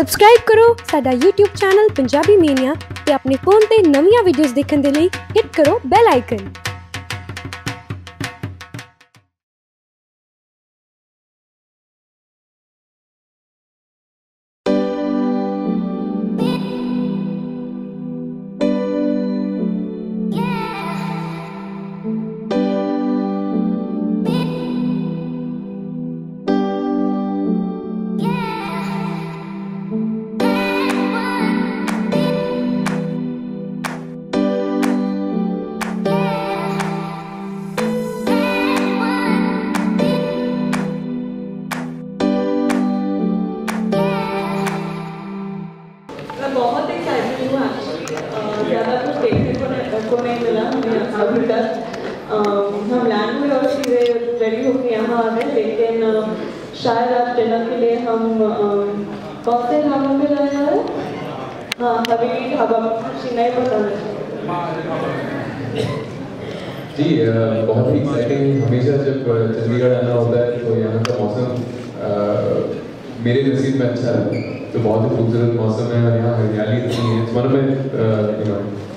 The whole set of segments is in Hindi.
ਸਬਸਕ੍ਰਾਈਬ ਕਰੋ ਸਾਡਾ YouTube ਚੈਨਲ ਪੰਜਾਬੀ ਮੀਨੀਆ ਤੇ ਆਪਣੇ ਫੋਨ ਤੇ ਨਵੀਆਂ ਵੀਡੀਓਜ਼ ਦੇਖਣ ਦੇ ਲਈ ਹਿੱਟ ਕਰੋ ਬੈਲ ਆਈਕਨ। बहुत एक्साइटेड हूँ एक्चुअली। ज़्यादा कुछ देखने को नहीं मिला हमें अभी तक। हम लैंड हुए और चीज़ें रेडी होकर यहाँ आ गए, लेकिन शायद आज डिनर के लिए हम कौन से ढाबे में जाने वाले? हाँ, हवेली ढाबा। नहीं पता जी, बहुत ही एक्साइटिंग। हमेशा जब चंडीगढ़ आना होता है तो यहाँ का मौसम मेरे नसीब में अच्छा है, तो बहुत ही खूबसूरत मौसम है और यहाँ हरियाली इतनी है। It's one of my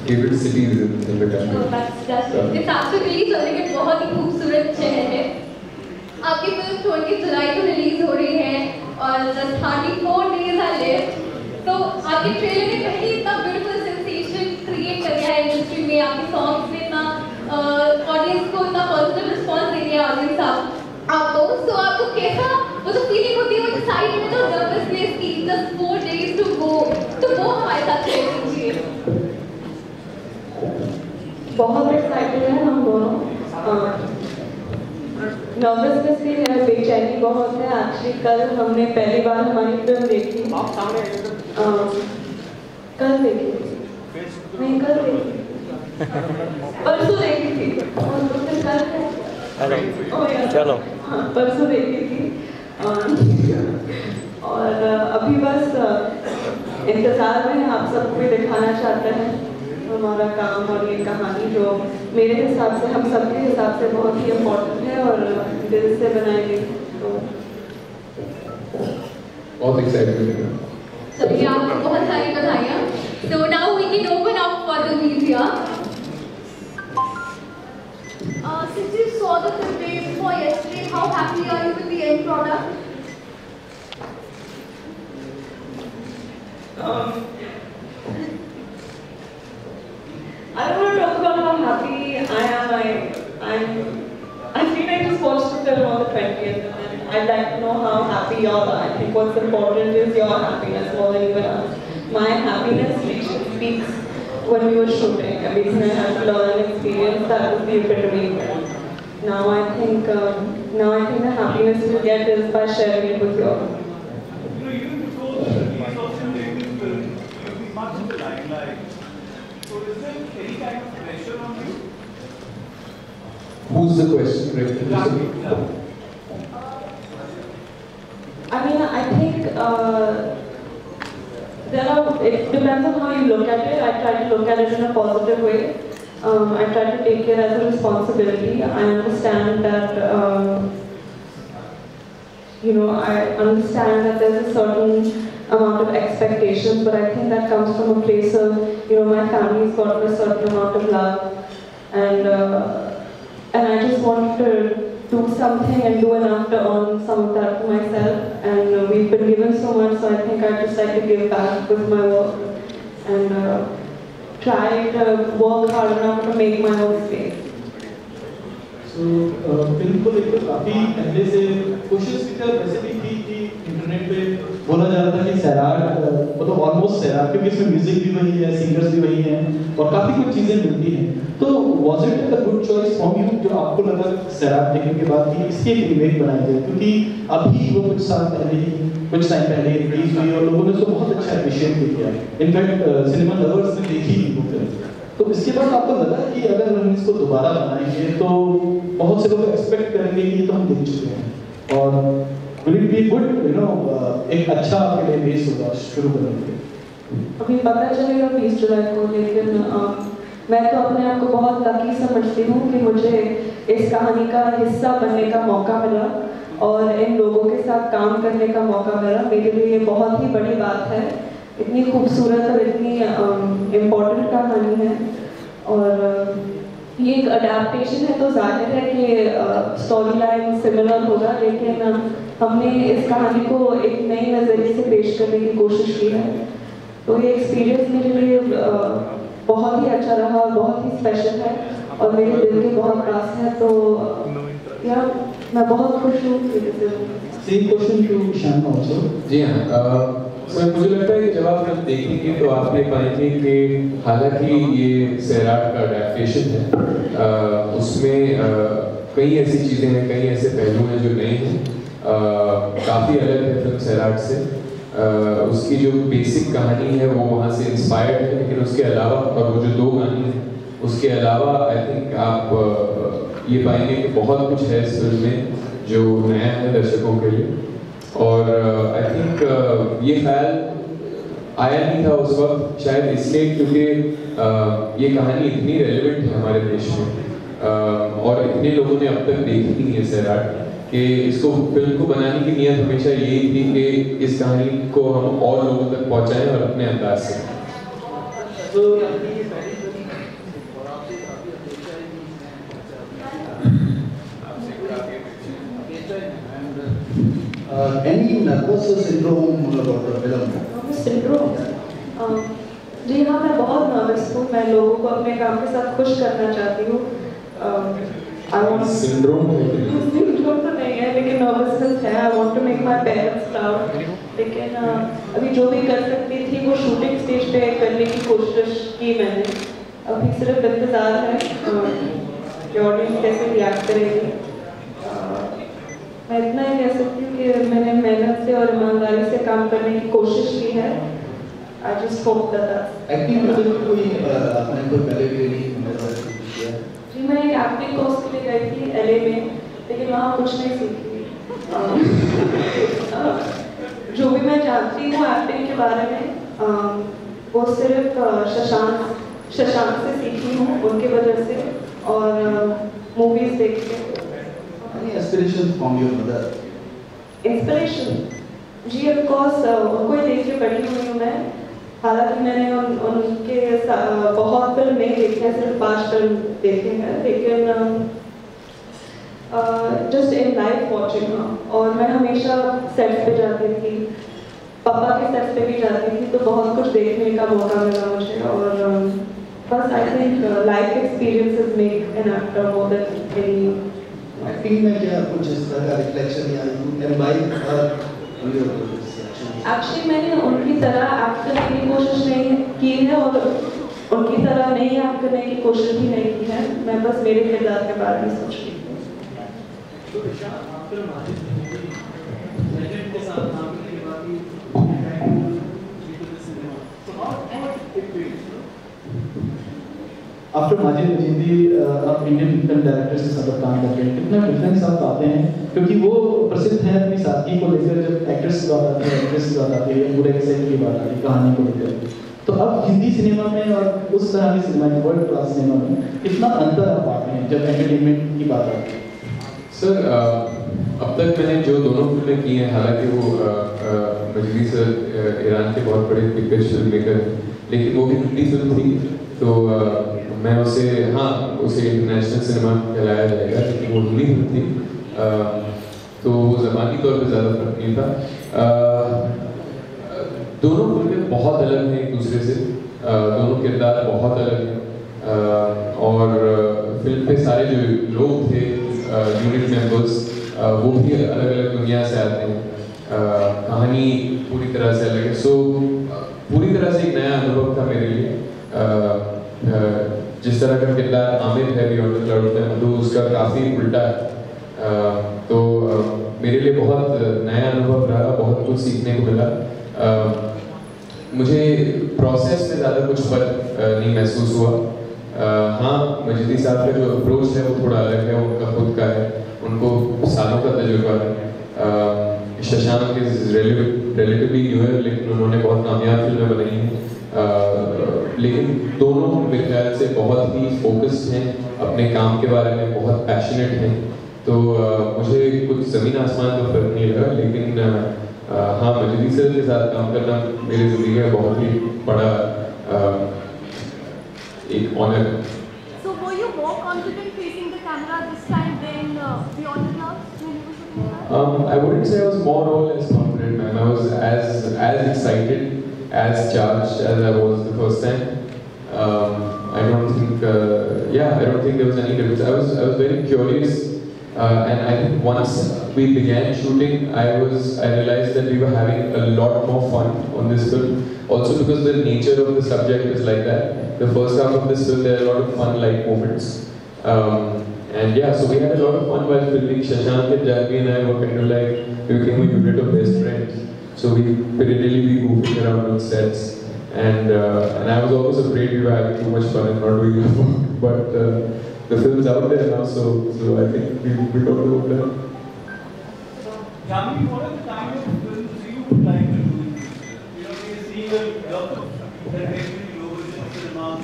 favorite cities in the country. It's absolutely something that बहुत ही खूबसूरत शहर है। आपकी फिल्म 20 जुलाई को रिलीज हो रही है और just hardly 4 days are left। तो आपके ट्रेलर ने कहीं इतना ब्यूटीफुल सेंसेशन क्रिएट कर दिया है इंडस्ट्री में। आपके सॉन्ग्स में इतना ऑडियंस को इतना पॉजिटिव रिस्पॉन्स दे दिया ऑडियंस आपको। तो आपको कैसा वो जो फीलिंग होती है, वो एक्साइटमेंट और नर्वसनेस की, just 4 days to go, तो वो हमारे साथ शेयर कीजिए। बहुत एक्साइटेड है हम दोनों। नर्वसनेस भी है, बेचैनी बहुत है। एक्चुअली कल हमने पहली बार हमारी फिल्म देखी। कल देखी नहीं, कल देखी परसों देखी थी। चलो हाँ, परसों देखी थी। और अभी बस इंतज़ार में आप सबको भी दिखाना चाहते हैं हमारा काम और ये कहानी, जो मेरे हिसाब से, हम सबके हिसाब से बहुत ही इम्पोर्टेंट है और दिल से बनाई गई। तो बहुत एक्साइटेड है। चलिए, आपको बहुत सारी बधाइयाँ। So now we can open up for the media. Since you saw the film day before yesterday, how happy are you with the end product? I don't want to talk about how happy I am. I feel I just watched the film on the 20th, and I'd like to know how happy you are. I think what's important is your happiness more than even us. My happiness speaks when we were shooting. I mean, I had to learn and experience that was the epitome. Now I think the happiness you get is by sharing it with you all. Who's the question? I mean, I think it depends on how you look at it. I try to look at it in a positive way. I try to take it as a responsibility. I understand that, I understand that there's a certain amount of expectations, but I think that comes from a place of, my family's got a certain amount of love, and I just want to do something and do enough to earn some of that for myself. And we've been given so much, so I think I'd just like to give back with my work and try to work hard enough to make my own space. So film को लेकर काफ़ी पहले से कोशिश की वैसे भी थी कि इंटरनेट पे बोला जा रहा था कि सैराट, मतलब ऑलमोस्ट सैराट, क्योंकि इसमें म्यूजिक भी वही है, सिंगर्स भी वही हैं और काफ़ी कुछ चीज़ें मिलती हैं। तो was it a good choice from you, जो आपको लगा सैराट देखने के बाद कि इसकी एक रीमेक बनाई जाए, क्योंकि अभी वो कुछ टाइम पहले रिलीज हुई और लोगों ने उसको बहुत अच्छा अप्रिशिएट भी किया। इनफैक्ट सिनेमा लवर्स ने देखी वो फिल्म। तो इसके बाद आपको लगा कि अगर हम इसको दोबारा बनाएंगे तो बहुत से लोग एक्सपेक्ट करेंगे कि ये तो हम देख चुके हैं, और will it be good, एक अच्छा आपके लिए बेस होगा शुरू करने के लिए। अभी पता चलेगा 20 जुलाई को, लेकिन मैं तो अपने आप को बहुत लकी समझती हूँ कि मुझे इस कहानी का हिस्सा बनने का मौका मिला। और इन लोगों के साथ काम करने का मौका मिला। मेरे लिए ये बहुत ही बड़ी बात है। इतनी खूबसूरत और इतनी इम्पोर्टेंट कहानी है, और ये एक अडेप्टेशन है तो जाहिर है कि स्टोरी लाइन सिमिलर होगा, लेकिन हमने इस कहानी को एक नई नज़रिए से पेश करने की कोशिश की है। तो ये एक्सपीरियंस मेरे लिए बहुत ही अच्छा रहा और बहुत ही स्पेशल है और मेरे दिल के बहुत पास है। तो यार मैं बहुत खुश हूँ। सेम क्वेश्चन टू शान आल्सो। जी हाँ, मुझे लगता है कि जब आप फिल्म देखेंगे तो आप ये पाएंगे कि हालांकि ये सैराट का अडेप्टेशन है, उसमें कई ऐसी चीज़ें हैं, कई ऐसे पहलू हैं जो नए हैं, काफ़ी अलग है फिल्म सैराट से। उसकी जो बेसिक कहानी है वो वहाँ से इंस्पायर्ड है, लेकिन उसके अलावा, और वो जो 2 गाने हैं उसके अलावा आई थिंक आप ये पाएंगे कि बहुत कुछ है इस फिल्म में जो नया है दर्शकों के लिए। और आई थिंक ये ख्याल आया नहीं था उस वक्त, शायद इसलिए क्योंकि ये कहानी इतनी रेलेवेंट है हमारे देश में, और इतने लोगों ने अब तक देखी नहीं है सैराट, कि इसको फिल्म को बनाने की नीयत हमेशा यही थी कि इस कहानी को हम और लोगों तक पहुंचाएं और अपने अंदाज से। Any nervous syndrome about the film? Syndrome? जी हाँ, मैं बहुत नर्वस हूँ। मैं लोगों को अपने काम के साथ खुश करना चाहती हूँ। सिंड्रोम तो नहीं है, लेकिन नर्वसनेस है। I want to make my parents proud, लेकिन अभी जो भी कर सकती थी वो शूटिंग स्टेज पे करने की कोशिश की मैंने। अभी सिर्फ इंतज़ार है कि ऑडियंस कैसे रिएक्ट करेगी। मैं इतना ही कह सकती हूँ कि मैंने मेहनत से और ईमानदारी से काम करने की कोशिश की है। I just hope that acting में कोई आपने कोई पहले भी नहीं किया? जी, मैं एक एक्टिंग कोर्स के लिए गई थी LA में, लेकिन वहाँ कुछ नहीं सीखी। जो भी मैं जानती हूँ एक्टिंग के बारे में वो सिर्फ शशांक से सीखी हूँ, उनकी वजह से, और मूवीज देख के। Inspiration from your mother? Inspiration? जी ऑफ कोर्स, उनको ही देख के बड़ी हुई हूँ मैं। हालांकि मैंने उनके बहुत फिल्म नहीं देखी है, सिर्फ 5 फिल्म देखे हैं, लेकिन जस्ट इन लाइफ वॉचिंग। और मैं हमेशा सेट्स पे जाती थी, पापा के सेट्स पे भी जाती थी, तो बहुत कुछ देखने का मौका मिला मुझे। और बस I think life experiences make an actor more than any. Acting में क्या कुछ इस तरह का रिफ्लेक्शन या एम्बाइब एक्चुअली मैंने उनकी तरह एक्ट करने की कोशिश नहीं की है और उनकी तरह नहीं एक्ट करने की कोशिश भी नहीं की है। मैं बस मेरे किरदार के बारे में सोच रही हूँ। आफ्टर माजिद मजीदी आप इंडियन फिल्म डायरेक्टर्स के साथ काम करते हैं, कितना डिफरेंस आप पाते हैं? क्योंकि वो प्रसिद्ध है अपनी सादगी को लेकर, जब एक्टर्स की बात आती है, एक्ट्रेस की बात आती है, पूरे सेट की बात आती है, कहानी को लेकर। तो अब हिंदी सिनेमा में और उस तरह की सिनेमा, वर्ल्ड क्लास सिनेमा में कितना अंतर आप पाते हैं जब एंटरटेनमेंट की बात आती है? सर, अब तक मैंने जो दोनों फिल्में की हैं, हालांकि वो मजदी सर ईरान के बहुत बड़े दिग्गज फिल्म मेकर हैं, लेकिन वो भी हिंदी फिल्म थी, तो मैं उसे इंटरनेशनल सिनेमा कहलाया जाएगा, लेकिन वो हिंदी फिल्म थी, तो वो ज़बानी तौर पे ज़्यादा फर्क नहीं था। दोनों फिल्में बहुत अलग हैं एक दूसरे से, दोनों किरदार बहुत अलग हैं, और फिल्म पे सारे जो लोग थे, यूनिट मेंबर्स, वो भी अलग अलग दुनिया से आते हैं, कहानी पूरी तरह से अलग है। सो पूरी तरह से एक नया अनुभव था मेरे लिए। जिस तरह का किरदार आमिर है बियॉन्ड द क्लाउड्स में, मधु उसका काफ़ी उल्टा है, तो मेरे लिए बहुत नया अनुभव रहा, बहुत कुछ सीखने को मिला। मुझे प्रोसेस में ज़्यादा कुछ फर्क नहीं महसूस हुआ। हाँ, मजीदी साहब का जो अप्रोच है वो थोड़ा अलग है, उनका खुद का है, उनको सालों का तजुर्बा है। शशांक इज रिलेटिवली न्यू है, लेकिन उन्होंने बहुत कामयाब फिल्में बनाई हैं। लेकिन दोनों मेरे ख्याल से बहुत ही फोकस्ड हैं, अपने काम के बारे में बहुत पैशनेट हैं, तो मुझे कुछ ज़मीन आसमान का फर्क नहीं लगा, लेकिन हाँ मजदी सर के साथ काम करना मेरी ज़िंदगी का बहुत ही बड़ा एक ऑनर है। So were you more confident facing the camera this time than Beyond the Clouds when you were shooting that? I wouldn't say I was more or less confident, ma'am. I was as excited, as charged as I was the first time. I don't think there was any difference. I was very curious, and I think once we began shooting, I realized that we were having a lot more fun on this film. Also because the nature of the subject is like that. The first half of this film, there are a lot of fun light moments. And yeah, so we had a lot of fun while filming. Shashank and Janvi and I were kind of like, we became a unit of best friends. So we would really be goofing around on sets. And I was always afraid we were having too much fun and not doing enough work. But the film's out there now, so I think we got to work there. Janvi, what are the kind of films you would like to do? You know, we are seeing a lot of very low budget cinemas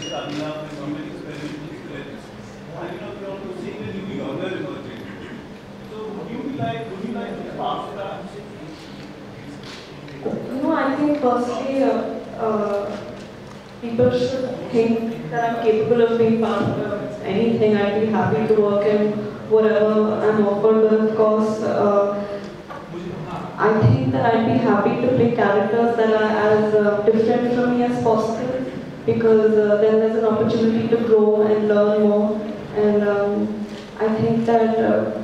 starting up and coming experimental scripts. And you know, we are also seeing a new genre emerging. So would you like to pass that? No, I think firstly, people should think that I'm capable of being part of anything. I'd be happy to work in whatever I'm offered, but of course, I think that I'd be happy to play characters that are as different from me as possible, because then there's an opportunity to grow and learn more. And I think that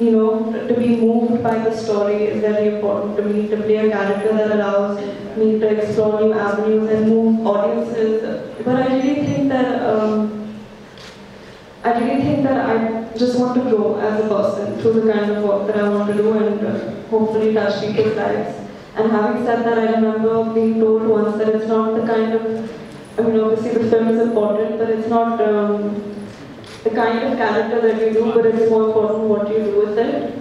you know, to be moved by the story is very important to me. To play a character that allows me to explore new avenues and move audiences. But I really think that I just want to grow as a person through the kind of work that I want to do, and hopefully touch people's lives. And having said that, I remember being told once that it's not the kind of, I mean, obviously the film is important, but it's not the kind of character that you do, but it's more important what you do with it.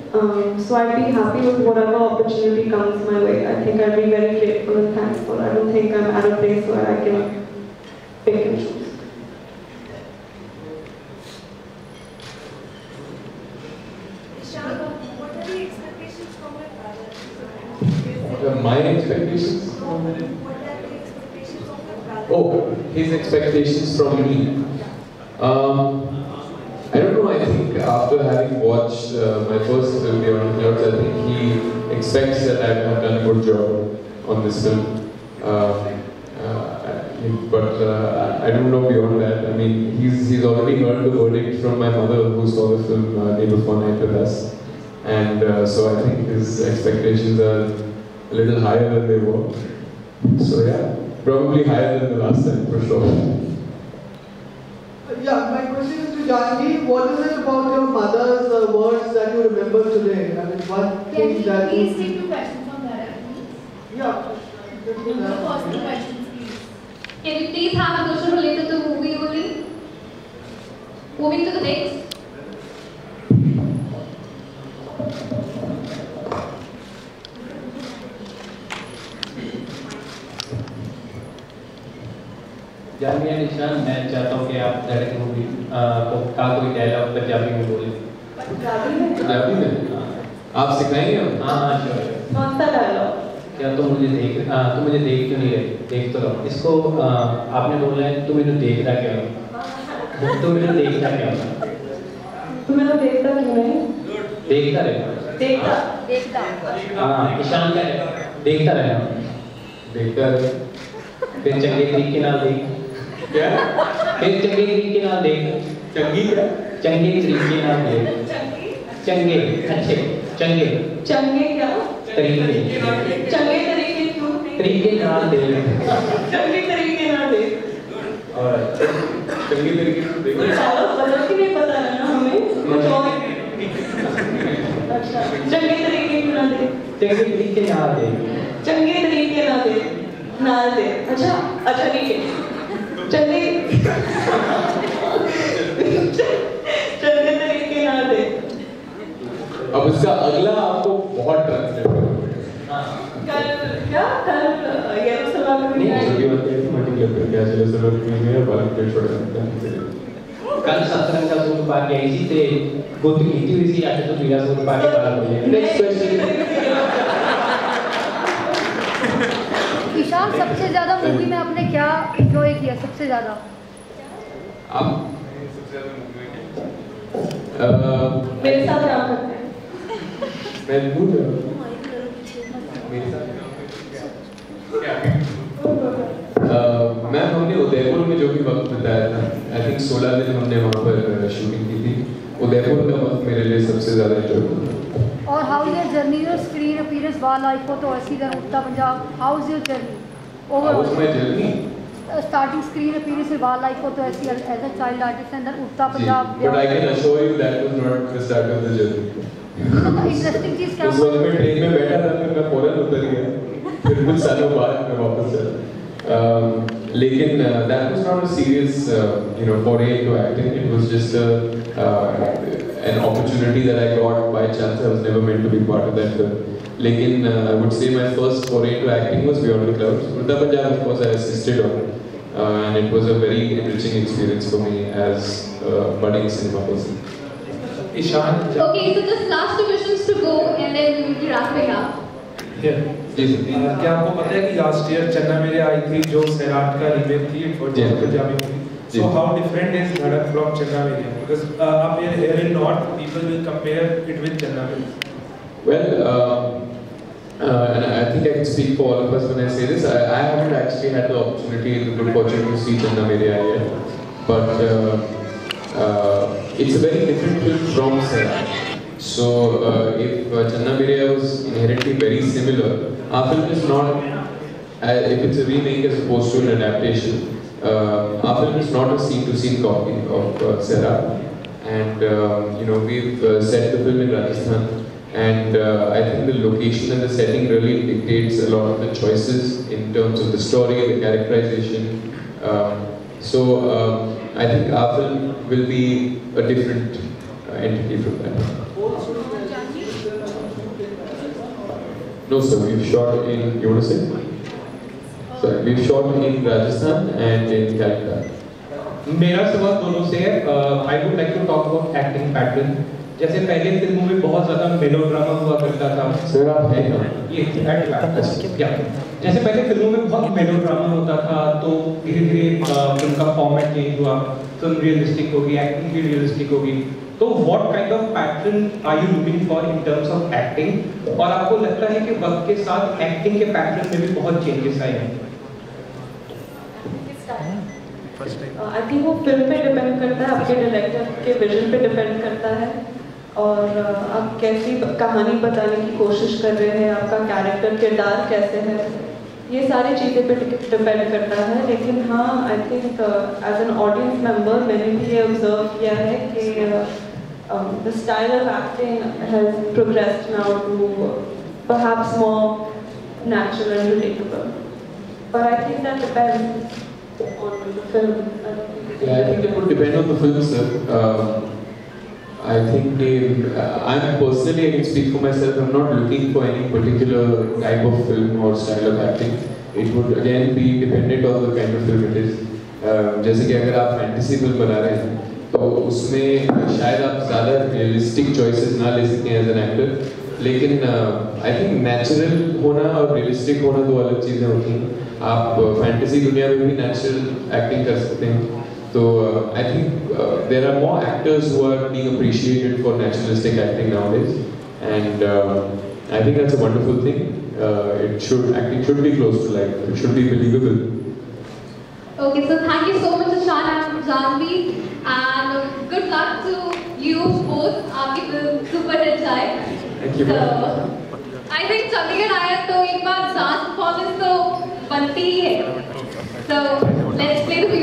So I'd be happy with whatever opportunity comes my way. I think I'd be very grateful and thankful. I don't think I'm at a place where I can pick and choose. What are the expectations from your father? What are my expectations? What are the expectations of your brother? Oh, his expectations from me. I don't know, I think after having watched my first film, Beyond the Clouds, I think he expects that I have done a good job on this film. But I don't know beyond that. I mean, he's already heard the verdict from my mother, who saw the film Day Before Night with us. And so I think his expectations are a little higher than they were. So yeah, probably higher than the last time for sure. Yeah, my question is to Janvi. What is it about your mother's words that you remember today? I mean, one thing that Please take 2 questions on that, please. Yeah. The first 2 questions, please. Can you please have a question related to the movie only? Moving to the next. Jahnvi and Ishaan, मैं चाहता हूँ कि आप दैट मूवी का कोई डायलॉग पंजाबी में बोलें। पंजाबी में? आप सिखाएंगे हम? हाँ श्योर। कौन सा डायलॉग? क्या तुम मुझे देख क्यों नहीं रहे? देख तो रहो। इसको आपने बोला है तुम मुझे देखता क्या हो? तुम मुझे देखता क्या हो? तुम मुझे देखता क्यों नहीं? देखता रहे। देखता। हाँ, ईशान क्या है? देखता रहे। देखता रहे। फिर चंगे तरीके नाल देख। क्या? फिर चंगे तरीके नाल देख। चंगी क्या? चंगे तरीके नाल देख। चंगे अच्छे चंगे क्या? तरीके चंगे तरीके क्यों? तरीके नाल देख। चंगे तरीके ना दे। और चंगी तरीके से देखो। चलो मतलब कि नहीं पता है ना हमें। कुछ और। अच्छा, चंगे तरीके क्यों ना दे? चंगे तरीके नाल देख। चंगे तरीके ना दे। नाल दे। अच्छा ठीक है। चंगे तरीके ना दे। अब इसका अगला आपको बहुत ट्रांसलेट करना पड़ेगा। कल येलो सलवार में नहीं, छोटी होती है, मल्टीप्लाई करके ऐसे सलवार में है, बाल के छोटे होते हैं। कल सतरंग का सूट पा के आई थी ते गुत्त कीती हुई सी आज तो पीला सूट पा के बाहर हो गई। Next question. ईशान, सबसे ज्यादा मूवी में आपने क्या एंजॉय किया सबसे ज्यादा? आप मेरे साथ क्या करते हैं? मैं मूड मेरे साथ मैम हमने उदयपुर में जो भी वक्त बिताया था, आई थिंक 16 दिन हमने वहाँ पर शूटिंग की थी। उदयपुर का वक्त मेरे लिए सबसे ज़्यादा इंजॉय। और how is your journey, your screen appearance वाल लाइफ को तो ऐसी देन उड़ता Punjab, how is your journey How was my journey? Starting screen appearance with Wall Life to as a child artist and then Utta Punjab. But I can assure you that was not the start of the journey. Interesting चीज क्या? उस वक्त मैं ट्रेन में बैठा था, फिर मैं फौरन उतर गया, फिर कुछ सालों बाद मैं वापस चला। लेकिन that was not a serious foray into acting. It was just an opportunity that I got by chance. I was never meant to be part of that film. लेकिन I would say my first foray into acting was Beyond the Clouds. Utta Punjab, of course, I assisted on, and it was a very enriching experience for me as a budding cinema person. Ishan. Okay, so just last two questions to go, and then we will be wrapping up. Yeah. क्या आपको पता है कि लास्ट ईयर चन्ना मेरे आई थी जो सैराट का रीमेक थी for Punjabi movie? So how different is Dhadak from Channa Meria? Because up here in North, people will compare it with Channa Meria. Well, and I think I can speak for all of us when I say this. I haven't actually had the opportunity, the good fortune to see Channa Meria yet, but it's a very different film from Sairat. So if Channa Meria was inherently very similar, our film is not. If it's a remake as opposed to an adaptation, our film is not a scene-to-scene copy of Sairat, and we've set the film in Rajasthan. And I think the location and the setting really dictates a lot of the choices in terms of the story, the characterization. So I think our film will be a different entity from that. No, sir. We've shot in. You want to say? Sorry, we've shot in Rajasthan and in Calcutta. मेरा सवाल दोनों से है। I would like to talk about acting pattern. जैसे पहले फिल्मों में बहुत ज़्यादा मेलोड्रामा हुआ करता था। सर आप हैं ना? ये क्या? जैसे पहले फिल्मों में बहुत मेलोड्रामा होता था, तो धीरे-धीरे फिल्म का फॉर्मेट चेंज हुआ, फिल्म रियलिस्टिक होगी, एक्टिंग भी रियलिस्टिक होगी। तो what kind of pattern are you looking for in terms of acting? और आपको लगता है कि वक्त के साथ एक्टिंग के पैटर्न में भी बहुत चेंजेस आए हैं? आई थिंक वो फिल्म पे डिपेंड करता है, आपके डायरेक्टर के विजन पे डिपेंड करता है, और आप कैसी कहानी बताने की कोशिश कर रहे हैं, आपका कैरेक्टर किरदार कैसे है, ये सारी चीज़ें पे डिपेंड करता है। लेकिन हाँ, I think as an audience member मैंने भी ये ऑब्जर्व किया है कि the style of acting has progressed now to perhaps more natural and relatable, but I think that depends on the film. Yeah, I think it would depend on the film, sir. I think I'm personally, I can speak for myself, I'm not looking for any particular type of film or style of acting. It would again be dependent on the kind of film it is. जैसे कि अगर आप फैंटेसी फिल्म बना रहे हैं, तो उसमें शायद आप ज़्यादा रियलिस्टिक चॉइसेस ना ले सकें एज एन एक्टर, लेकिन आई थिंक नेचुरल होना और रियलिस्टिक होना दो अलग चीज़ें होती हैं। आप फैंटेसी दुनिया में भी नेचुरल एक्टिंग कर सकते हैं, तो I think there are more actors who are being appreciated for naturalistic acting nowadays, and I think that's a wonderful thing. Acting should be close to life. It should be believable. Okay, so thank you so much, Ishaan and Janvi, and good luck to you both. आपकी फिल्म super hit जाए. Thank you. So, I think Chandigarh आया तो एक बार डांस परफॉर्मेंस तो बनती ही है. So let's play the